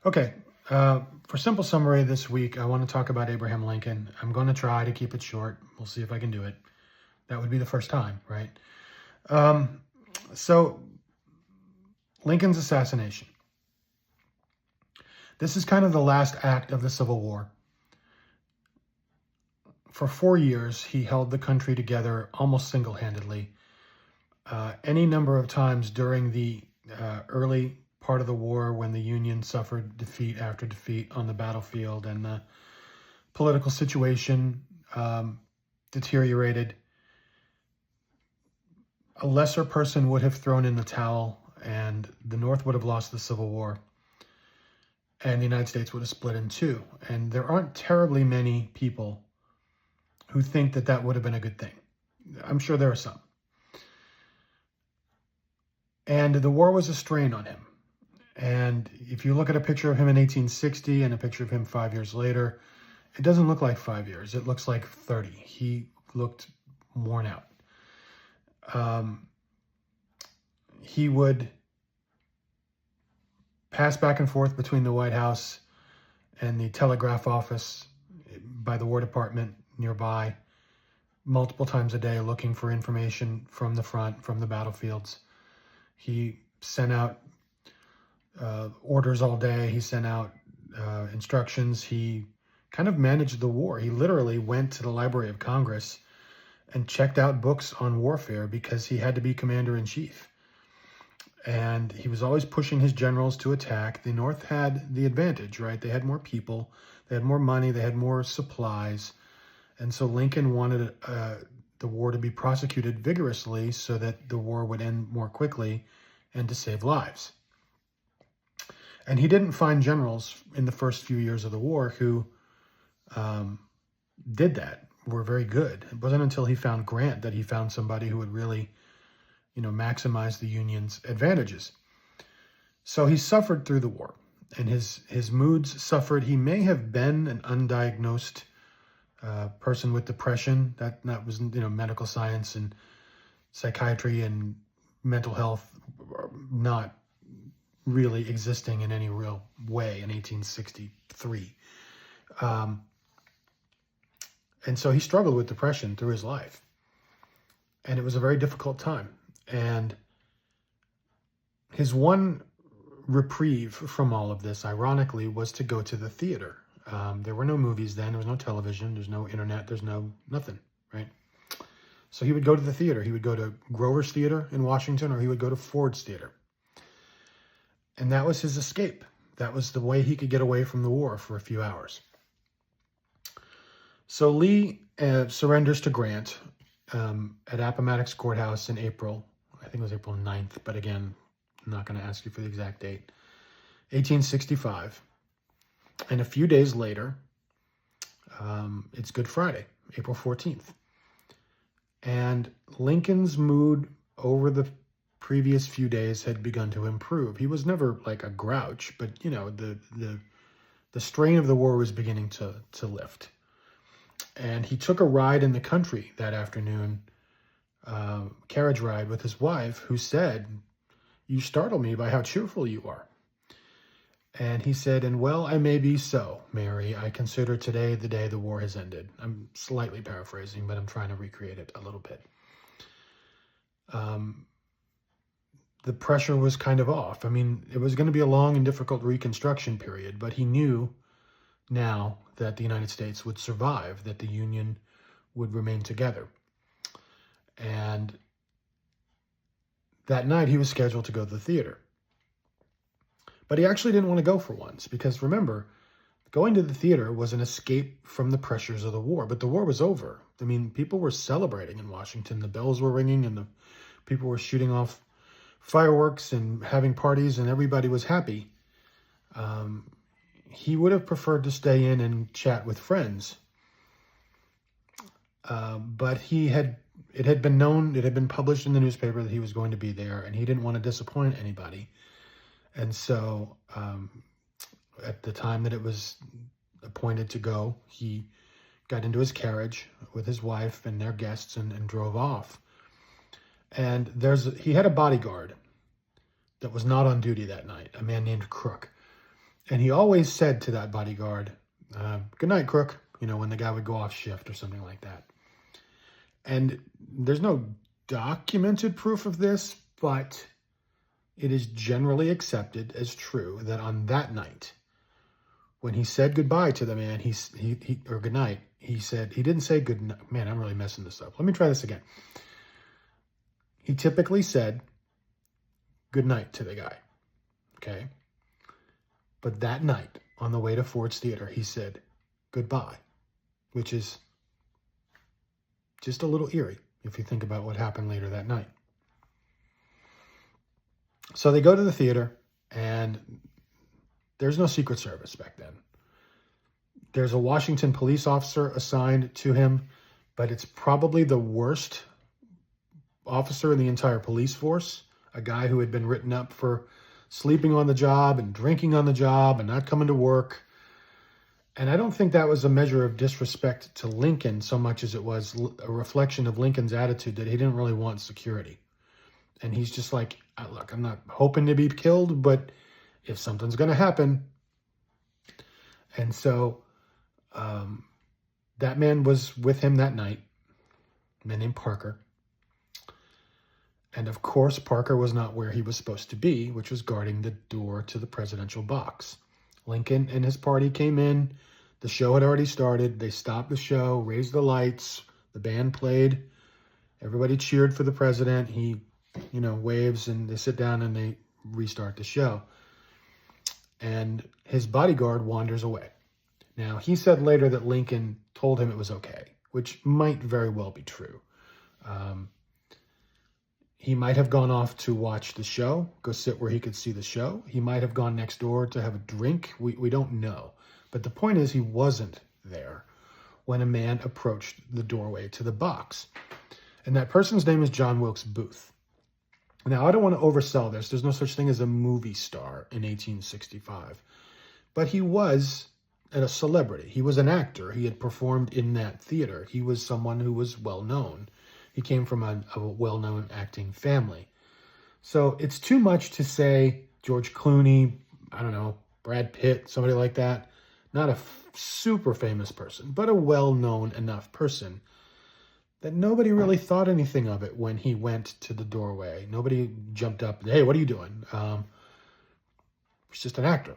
Okay, for simple summary this week, I want to talk about Abraham Lincoln. I'm going to try to keep it short. We'll see if I can do it. That would be the first time, right? Um, so, Lincoln's assassination. This is kind of the last act of the Civil War. For 4 years, he held the country together almost single-handedly. Any number of times during the early part of the war, when the Union suffered defeat after defeat on the battlefield and the political situation deteriorated, a lesser person would have thrown in the towel and the North would have lost the Civil War and the United States would have split in two. And there aren't terribly many people who think that that would have been a good thing. I'm sure there are some. And the war was a strain on him. And if you look at a picture of him in 1860 and a picture of him 5 years later, it doesn't look like 5 years. It looks like 30. He looked worn out. He would pass back and forth between the White House and the telegraph office by the War Department nearby multiple times a day looking for information from the front, from the battlefields. He sent out orders all day. He sent out instructions. He kind of managed the war. He literally went to the Library of Congress and checked out books on warfare because he had to be commander-in-chief. And he was always pushing his generals to attack. The North had the advantage, right? They had more people, they had more money, they had more supplies. And so Lincoln wanted the war to be prosecuted vigorously so that the war would end more quickly and to save lives. And he didn't find generals in the first few years of the war who did that, were very good. It wasn't until he found Grant that he found somebody who would really, maximize the Union's advantages. So he suffered through the war, and his moods suffered. He may have been an undiagnosed person with depression. That was, medical science and psychiatry and mental health not really existing in any real way in 1863. And so he struggled with depression through his life. And it was a very difficult time. And his one reprieve from all of this, ironically, was to go to the theater. There were no movies then. There was no television. There's no internet. There's nothing, right? So he would go to the theater. He would go to Grover's Theater in Washington, or he would go to Ford's Theater. And that was his escape. That was the way he could get away from the war for a few hours. So Lee surrenders to Grant at Appomattox Courthouse in April. I think it was April 9th, but again, I'm not going to ask you for the exact date. 1865. And a few days later, it's Good Friday, April 14th. And Lincoln's mood over the previous few days had begun to improve. He was never like a grouch, but the strain of the war was beginning to lift. And he took a ride in the country that afternoon, carriage ride with his wife, who said, "You startle me by how cheerful you are." And he said, "And well, I may be so, Mary. I consider today the day the war has ended." I'm slightly paraphrasing, but I'm trying to recreate it a little bit. The pressure was kind of off. I mean, it was going to be a long and difficult Reconstruction period, but he knew now that the United States would survive, that the Union would remain together. And that night he was scheduled to go to the theater. But he actually didn't want to go for once, because remember, going to the theater was an escape from the pressures of the war. But the war was over. I mean, people were celebrating in Washington. The bells were ringing and the people were shooting off fireworks and having parties, and everybody was happy. He would have preferred to stay in and chat with friends. But it had been published in the newspaper that he was going to be there, and he didn't want to disappoint anybody. And so at the time that it was appointed to go, he got into his carriage with his wife and their guests and drove off. And he had a bodyguard that was not on duty that night, a man named Crook. And he always said to that bodyguard, good night, crook, when the guy would go off shift or something like that. And there's no documented proof of this, but it is generally accepted as true that on that night, when he said goodbye to the man, or good night, he didn't say good night. Man, I'm really messing this up. Let me try this again. He typically said good night to the guy, okay? But that night, on the way to Ford's Theater, he said goodbye, which is just a little eerie if you think about what happened later that night. So they go to the theater, and there's no Secret Service back then. There's a Washington police officer assigned to him, but it's probably the worst officer in the entire police force, a guy who had been written up for sleeping on the job and drinking on the job and not coming to work. And I don't think that was a measure of disrespect to Lincoln so much as it was a reflection of Lincoln's attitude that he didn't really want security. And he's just like, look, I'm not hoping to be killed, but if something's going to happen. And so that man was with him that night, a man named Parker. And of course, Parker was not where he was supposed to be, which was guarding the door to the presidential box. Lincoln and his party came in. The show had already started. They stopped the show, raised the lights. The band played. Everybody cheered for the president. He, waves, and they sit down and they restart the show. And his bodyguard wanders away. Now, he said later that Lincoln told him it was okay, which might very well be true. He might have gone off to watch the show, go sit where he could see the show. He might have gone next door to have a drink. We don't know. But the point is, he wasn't there when a man approached the doorway to the box. And that person's name is John Wilkes Booth. Now, I don't want to oversell this. There's no such thing as a movie star in 1865. But he was a celebrity. He was an actor. He had performed in that theater. He was someone who was well known. He came from a well-known acting family. So it's too much to say George Clooney, I don't know, Brad Pitt, somebody like that. Not a super famous person, but a well-known enough person that nobody really thought anything of it when he went to the doorway. Nobody jumped up, hey, what are you doing? He's just an actor.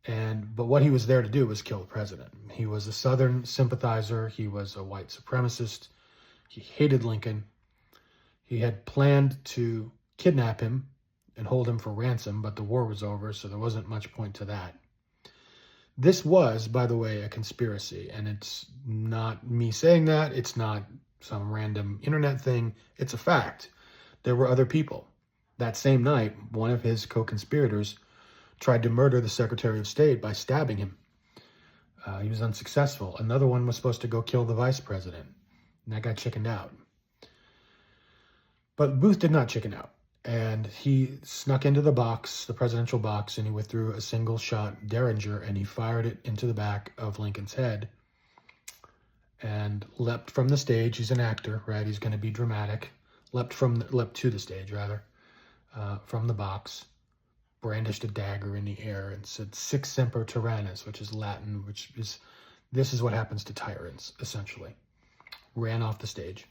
But what he was there to do was kill the president. He was a Southern sympathizer. He was a white supremacist. He hated Lincoln. He had planned to kidnap him and hold him for ransom, but the war was over, so there wasn't much point to that. This was, by the way, a conspiracy, and it's not me saying that. It's not some random internet thing. It's a fact. There were other people. That same night, one of his co-conspirators tried to murder the Secretary of State by stabbing him. He was unsuccessful. Another one was supposed to go kill the vice president. And that guy chickened out. But Booth did not chicken out. And he snuck into the box, the presidential box, and he withdrew a single shot Derringer, and he fired it into the back of Lincoln's head and leapt from the stage. He's an actor, right? He's going to be dramatic. Leapt to the stage, rather, from the box, brandished a dagger in the air and said, Sic semper tyrannis, which is Latin, this is what happens to tyrants, essentially. Ran off the stage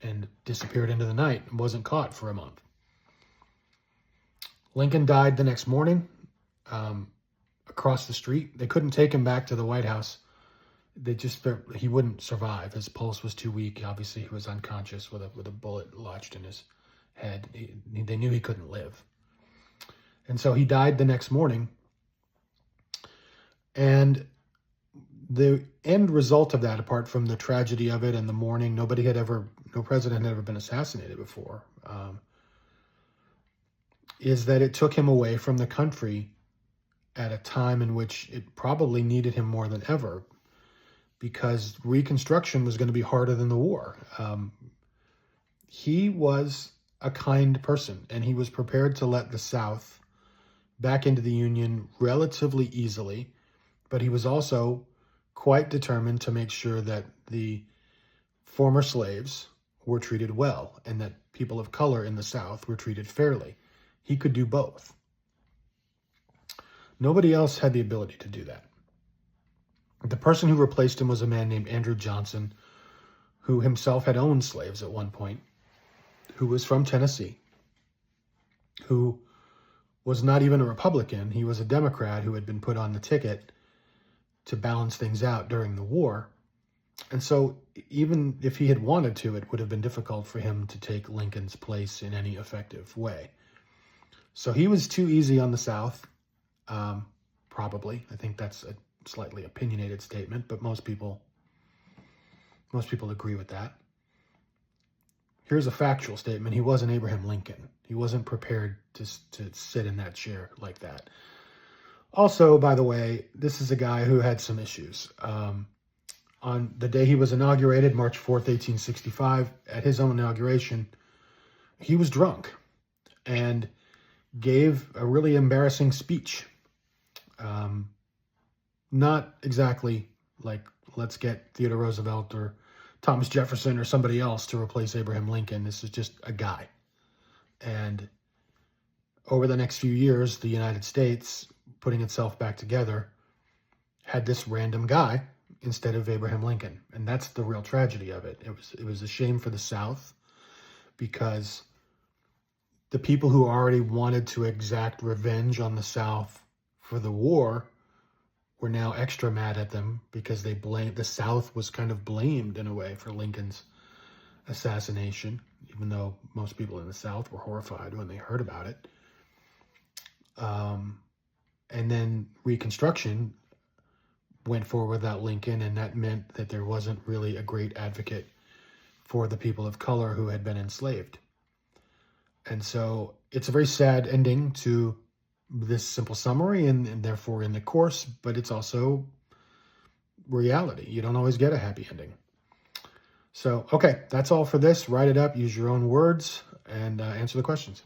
and disappeared into the night and wasn't caught for a month. Lincoln died the next morning across the street. They couldn't take him back to the White House. He wouldn't survive. His pulse was too weak. Obviously, he was unconscious with a bullet lodged in his head. They knew he couldn't live. And so he died the next morning. And the end result of that, apart from the tragedy of it and the mourning, no president had ever been assassinated before, is that it took him away from the country at a time in which it probably needed him more than ever, because Reconstruction was going to be harder than the war. He was a kind person, and he was prepared to let the South back into the Union relatively easily, but he was also quite determined to make sure that the former slaves were treated well and that people of color in the South were treated fairly. He could do both. Nobody else had the ability to do that. The person who replaced him was a man named Andrew Johnson, who himself had owned slaves at one point, who was from Tennessee, who was not even a Republican. He was a Democrat who had been put on the ticket to balance things out during the war. And so even if he had wanted to, it would have been difficult for him to take Lincoln's place in any effective way. So he was too easy on the South, probably. I think that's a slightly opinionated statement, but most people agree with that. Here's a factual statement. He wasn't Abraham Lincoln. He wasn't prepared to sit in that chair like that. Also, by the way, this is a guy who had some issues. On the day he was inaugurated, March 4th, 1865, at his own inauguration, he was drunk and gave a really embarrassing speech. Not exactly like, let's get Theodore Roosevelt or Thomas Jefferson or somebody else to replace Abraham Lincoln. This is just a guy. And over the next few years, the United States, putting itself back together, had this random guy instead of Abraham Lincoln. And that's the real tragedy of it. It was a shame for the South, because the people who already wanted to exact revenge on the South for the war were now extra mad at them, because the South was kind of blamed in a way for Lincoln's assassination, even though most people in the South were horrified when they heard about it. And then Reconstruction went forward without Lincoln, and that meant that there wasn't really a great advocate for the people of color who had been enslaved. And so it's a very sad ending to this simple summary, and therefore in the course, but it's also reality. You don't always get a happy ending. So, okay, that's all for this. Write it up, use your own words, and answer the questions.